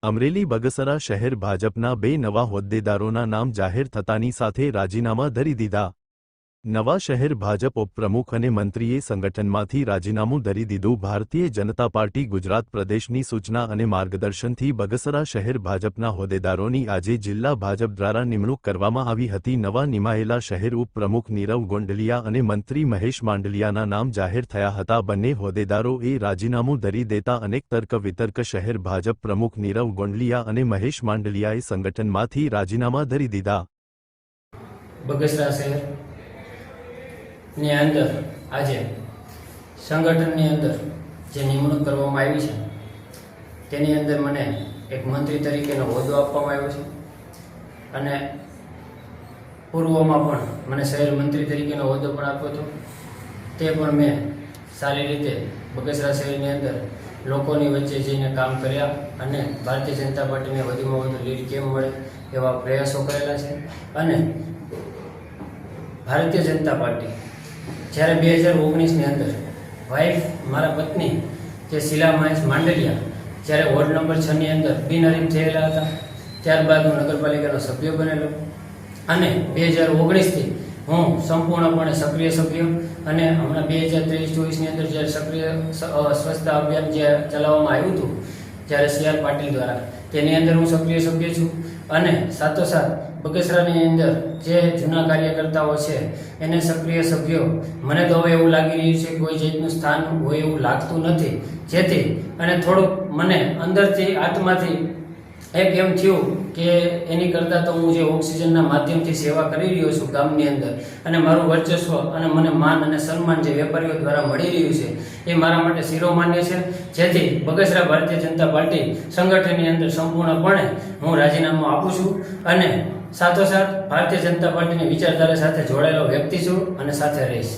અમરેલી બગસરા શહેર ભાજપના 2 નવા હોદ્દેદારોના નામ જાહેર થતાની સાથે રાજીનામા ધરી દીધા। નવા શહેર ભાજપ ઉપપ્રમુખ અને મંત્રીએ સંગઠનમાંથી રાજીનામું ધરી દીધું। ભારતીય જનતા પાર્ટી ગુજરાત પ્રદેશની સૂચના અને માર્ગદર્શનથી બગસરા શહેર ભાજપના હોદ્દેદારોની આજે જિલ્લા ભાજપ દ્વારા નિમણૂક કરવામાં આવી હતી। નવા નિમાયેલા શહેર ઉપપ્રમુખ નીરવ ગોંડલિયા અને મંત્રી મહેશ માંડલિયાના નામ જાહેર થયા હતા। બંને હોદ્દેદારોએ રાજીનામું ધરી દેતા અનેક તર્ક વિતર્ક શહેર ભાજપ પ્રમુખ નીરવ ગોંડલિયા અને મહેશ માંડલિયાએ સંગઠનમાંથી રાજીનામા ધરી દીધા। બગસરા શહેર ની અંદર આજે સંગઠનની અંદર જે નિમણૂક કરવામાં આવી છે તેની અંદર મને એક મંત્રી તરીકેનો હોદ્દો આપવામાં આવ્યો છે અને પૂર્વમાં પણ મને શહેર મંત્રી તરીકેનો હોદ્દો પણ આપ્યો હતો। તે પણ મેં સારી રીતે બગસરા શહેરની અંદર લોકોની વચ્ચે જઈને કામ કર્યા અને ભારતીય જનતા પાર્ટીને વધુમાં વધુ લીડ કેમ મળે એવા પ્રયાસો કરેલા છે। અને ભારતીય જનતા પાર્ટી જ્યારે 2019ની અંદર વાઇફ મારા પત્ની જે શીલા મહેશ માંડલિયા જ્યારે વોર્ડ નંબર 6 ની અંદર બિનહરીફ થયેલા હતા, ત્યારબાદ હું નગરપાલિકાનો સભ્ય બનેલો અને 2019થી હું સંપૂર્ણપણે સક્રિય સભ્ય અને હમણાં 2023-24ની અંદર જ્યારે સક્રિય સ્વચ્છતા અભિયાન જે ચલાવવામાં આવ્યું હતું જ્યારે CR પાટીલ દ્વારા તેની અંદર હું સક્રિય સભ્ય છું અને સાથોસાથ બગસરાની અંદર જે જૂના કાર્યકર્તાઓ છે એને સક્રિય સભ્યો મને તો હવે એવું લાગી રહ્યું છે કોઈ જાતનું સ્થાન હોય એવું લાગતું નથી, જેથી અને થોડુંક મને અંદરથી આત્માથી એક એમ થયું કે એની કરતાં તો હું જે ઓક્સિજનના માધ્યમથી સેવા કરી રહ્યો છું ગામની અંદર અને મારું વર્ચસ્વ અને મને માન અને સન્માન જે વેપારીઓ દ્વારા મળી રહ્યું છે એ મારા માટે શિરોમાન્ય છે। જેથી બગસરા ભારતીય જનતા પાર્ટી સંગઠનની અંદર સંપૂર્ણપણે હું રાજીનામું આપું છું અને સાથોસાથ ભારતીય જનતા પાર્ટીની વિચારધારા સાથે જોડાયેલો વ્યક્તિ છું અને સાથે રહીશ।